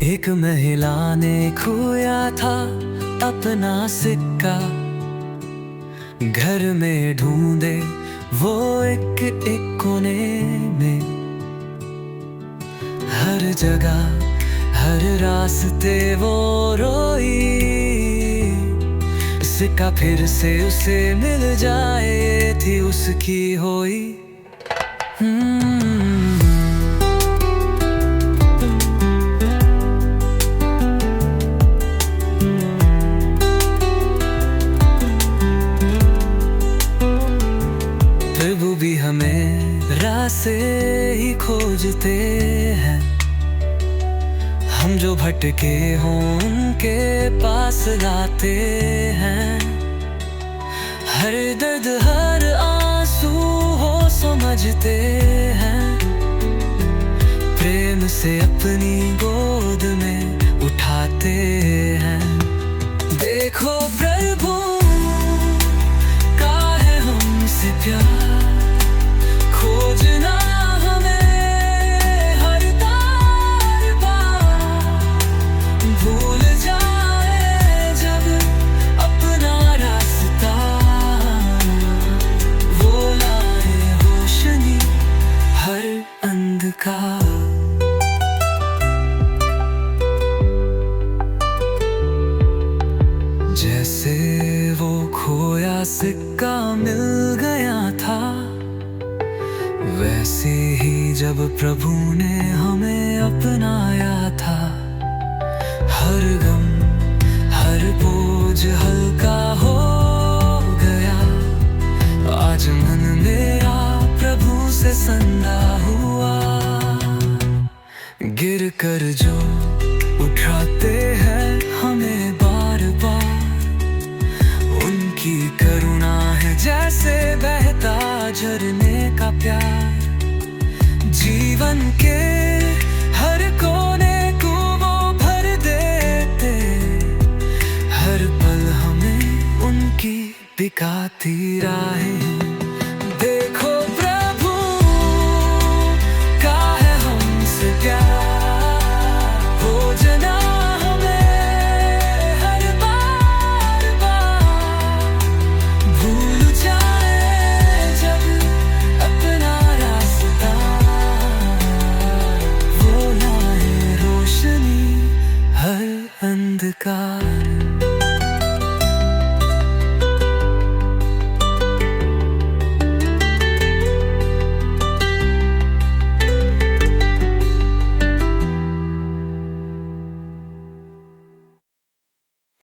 एक महिला ने खोया था अपना सिक्का, घर में ढूंढे वो एक एक कोने में। हर जगह हर रास्ते वो रोई, सिक्का फिर से उसे मिल जाए, ये थी उसकी होई। प्रभु भी हमें रास्ते ही खोजते हैं, हम जो भटके हों उनके पास लाते हैं। हर दर्द हर आंसू हो समझते हैं, प्रेम से अपनी गोद में उठाते हैं। देखो प्रभु का है हमसे प्यार, खोजना भूल जाए जब अपना रास्ता, वो लाए रोशनी हर अंधकार। जैसे वो खोया सिक्का मिल गया था, वैसे ही जब प्रभु ने हमें अपनाया था। हर गम हर बोझ हल्का हो गया, आज मन मेरा प्रभु से संधा हुआ। गिर कर जो उठाते हैं हमें बार बार, उनकी करुणा है जैसे बहता झरने का प्यार। जीवन के हर कोने दिखाती राहें।